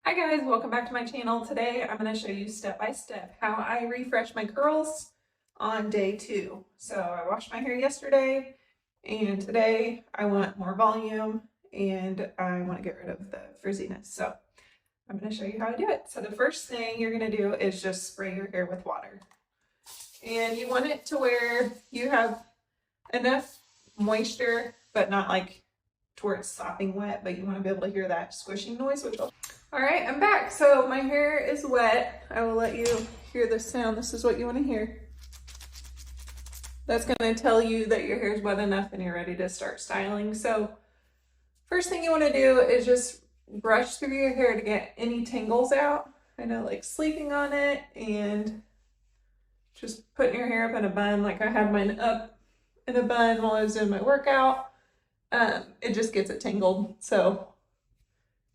Hi guys, welcome back to my channel. Today I'm going to show you step by step how I refresh my curls on day 2. So I washed my hair yesterday and today I want more volume and I want to get rid of the frizziness. So I'm going to show you how to do it. So the first thing you're going to do is just spray your hair with water. And you want it to where you have enough moisture, but not like to where it's sopping wet, but you want to be able to hear that squishing noise, which will... All right, I'm back. So my hair is wet. I will let you hear the sound. This is what you want to hear. That's going to tell you that your hair is wet enough and you're ready to start styling. So first thing you want to do is just brush through your hair to get any tangles out. I know, like sleeping on it and just putting your hair up in a bun. Like I had mine up in a bun while I was doing my workout. It just gets it tangled. So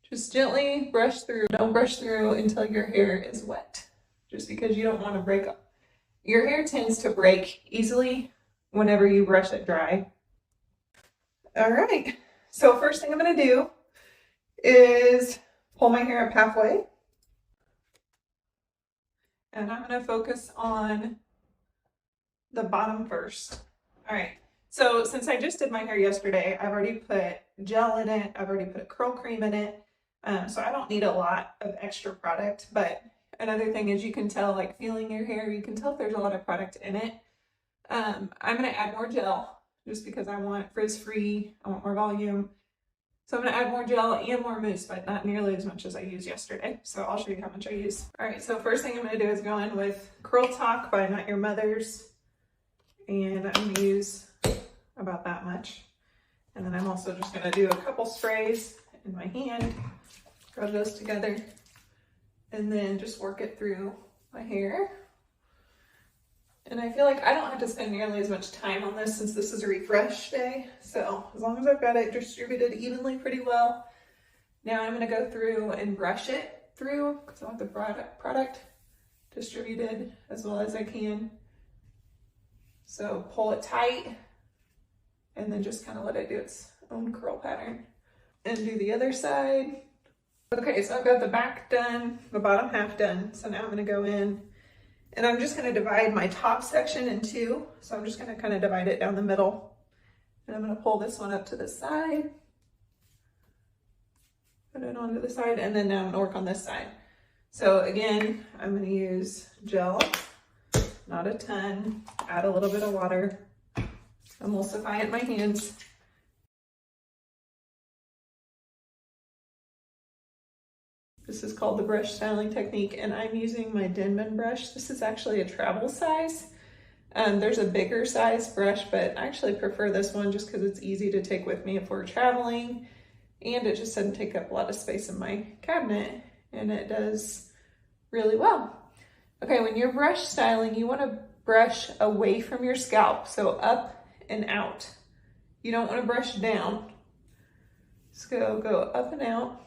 just gently brush through. Don't brush through until your hair is wet, just because you don't want to break up. Your hair tends to break easily whenever you brush it dry. All right, so first thing I'm going to do is pull my hair up halfway. And I'm going to focus on the bottom first. All right, so since I just did my hair yesterday, I've already put gel in it. I've already put a curl cream in it. So I don't need a lot of extra product, but another thing is you can tell, like feeling your hair, you can tell if there's a lot of product in it. I'm going to add more gel just because I want frizz free. I want more volume. So I'm going to add more gel and more mousse, but not nearly as much as I used yesterday. So I'll show you how much I use. All right, so first thing I'm going to do is go in with Curl Talk by Not Your Mother's. And I'm going to use about that much. And then I'm also just going to do a couple sprays in my hand. Rub those together and then just work it through my hair. And I feel like I don't have to spend nearly as much time on this since this is a refresh day. So as long as I've got it distributed evenly pretty well, now I'm going to go through and brush it through because I want the product distributed as well as I can. So pull it tight and then just kind of let it do its own curl pattern. And do the other side. Okay, so I've got the back done, the bottom half done. So now I'm going to go in and I'm just going to divide my top section in two. So I'm just going to kind of divide it down the middle. And I'm going to pull this one up to the side. Put it onto the side, and then now I'm going to work on this side. So again, I'm going to use gel, not a ton, add a little bit of water, emulsify it in my hands. This is called the brush styling technique, and I'm using my Denman brush. This is actually a travel size. There's a bigger size brush, but I actually prefer this one just because it's easy to take with me if we're traveling, and it just doesn't take up a lot of space in my cabinet, and it does really well. Okay, when you're brush styling, you want to brush away from your scalp, so up and out. You don't want to brush down. Just go up and out.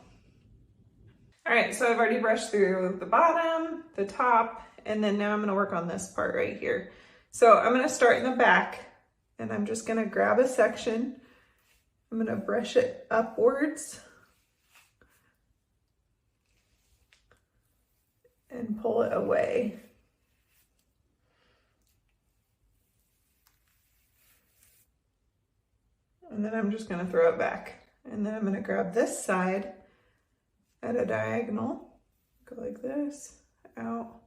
All right, so I've already brushed through the bottom, the top, and then now I'm gonna work on this part right here. So I'm gonna start in the back, and I'm just gonna grab a section. I'm gonna brush it upwards and pull it away. And then I'm just gonna throw it back. And then I'm gonna grab this side at a diagonal, go like this, out,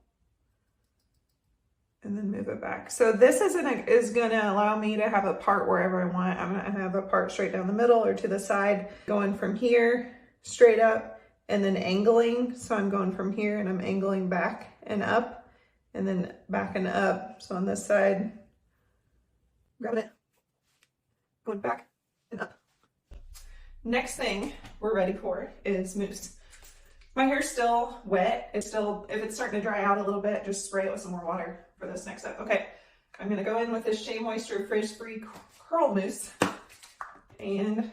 and then move it back. So this is gonna allow me to have a part wherever I want. I'm gonna have a part straight down the middle or to the side, going from here, straight up, and then angling. So I'm going from here and I'm angling back and up, and then back and up. So on this side, grabbing it, going back and up. Next thing we're ready for is mousse. My hair's still wet. If it's starting to dry out a little bit, just spray it with some more water for this next step. Okay, I'm gonna go in with this Shea Moisture Frizz-Free Curl Mousse. And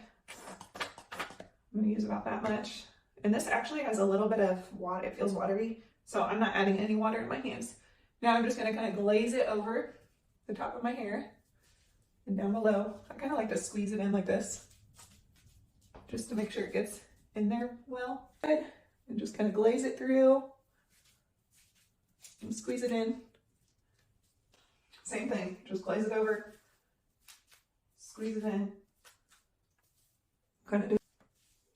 I'm gonna use about that much. And this actually has a little bit of water, it feels watery. So I'm not adding any water in my hands. Now I'm just gonna kind of glaze it over the top of my hair and down below. I kind of like to squeeze it in like this, just to make sure it gets in there well. Good. and just kind of glaze it through and squeeze it in. Same thing, just glaze it over, squeeze it in, kind of do,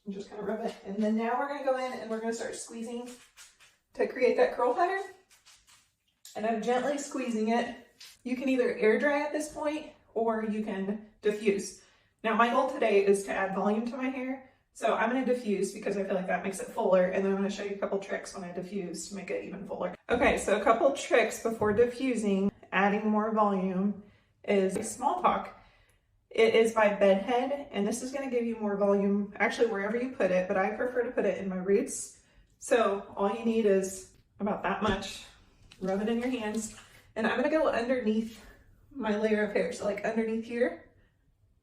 and just kind of rub it. And then now we're going to go in and we're going to start squeezing to create that curl pattern. And I'm gently squeezing it. You can either air dry at this point or you can diffuse. Now my goal today is to add volume to my hair. So I'm going to diffuse because I feel like that makes it fuller, and then I'm going to show you a couple tricks when I diffuse to make it even fuller. Okay, so a couple tricks before diffusing, adding more volume, is Small Talk. It is by BedHead, and this is going to give you more volume actually wherever you put it, but I prefer to put it in my roots. So all you need is about that much. Rub it in your hands, and I'm going to go underneath my layer of hair. So like underneath here,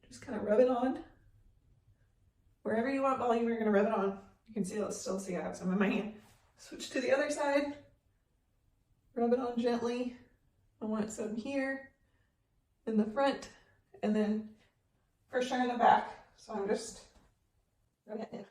just kind of rub it on. Wherever you want volume, you're going to rub it on. You can still see I have some in my hand. Switch to the other side. Rub it on gently. I want some here in the front, and then first try in the back. So I'm just rubbing it in.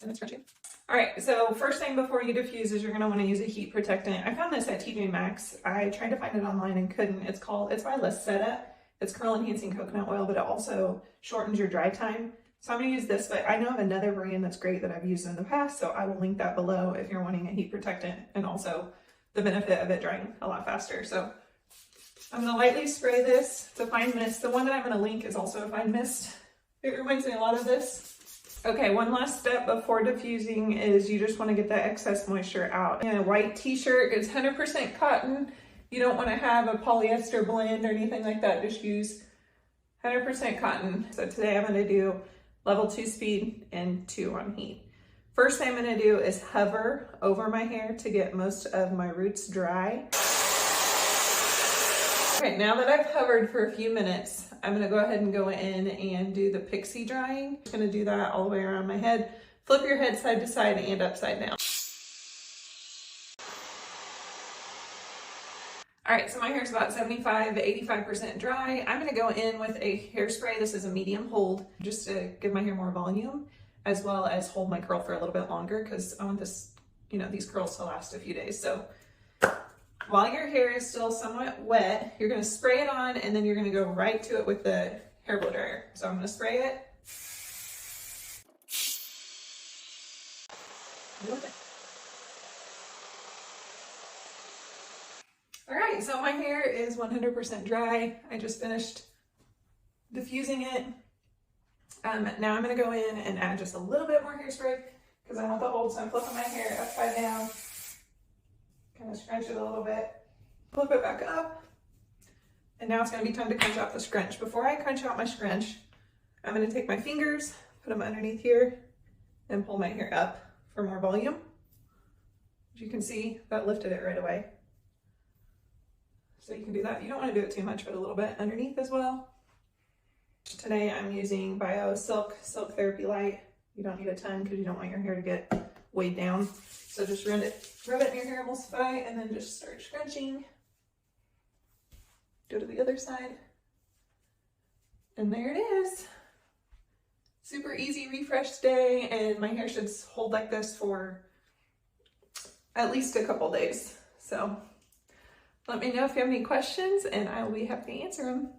And it's stretching. All right, so first thing before you diffuse is you're going to want to use a heat protectant. I found this at TJ Maxx. I tried to find it online and couldn't. It's by Lysetta. It's curl enhancing coconut oil, but it also shortens your dry time. So I'm going to use this, but I know of another brand that's great that I've used in the past, so I will link that below if you're wanting a heat protectant, and also the benefit of it drying a lot faster. So I'm going to lightly spray this. It's a fine mist. The one that I'm going to link is also a fine mist. It reminds me a lot of this. Okay, one last step before diffusing is you just want to get that excess moisture out. And a white t-shirt is 100% cotton. You don't want to have a polyester blend or anything like that. Just use 100% cotton. So today I'm going to do level 2 speed and 2 on heat. First thing I'm going to do is hover over my hair to get most of my roots dry. Okay, now that I've hovered for a few minutes, I'm going to go ahead and go in and do the pixie drying. I'm just going to do that all the way around my head. Flip your head side to side and upside down. All right, so my hair is about 75 to 85% dry. I'm going to go in with a hairspray. This is a medium hold, just to give my hair more volume, as well as hold my curl for a little bit longer, because I want this, these curls to last a few days. So while your hair is still somewhat wet, you're going to spray it on, and then you're going to go right to it with the hair blow dryer. So I'm going to spray it. All right, so my hair is 100% dry. I just finished diffusing it. Now I'm going to go in and add just a little bit more hairspray because I want the hold. So I'm flipping my hair upside down, kind of scrunch it a little bit, flip it back up, and now it's going to be time to crunch out the scrunch. Before I crunch out my scrunch, I'm going to take my fingers, put them underneath here, and pull my hair up for more volume. As you can see, that lifted it right away. So you can do that. You don't want to do it too much, but a little bit underneath as well. Today I'm using BIOSILK Silk Therapy Lite. You don't need a ton because you don't want your hair to get weighed down. So just rub it in your hair, emulsify, and then just start scrunching. Go to the other side. And there it is. Super easy refresh day, and my hair should hold like this for at least a couple days. So let me know if you have any questions, and I will be happy to answer them.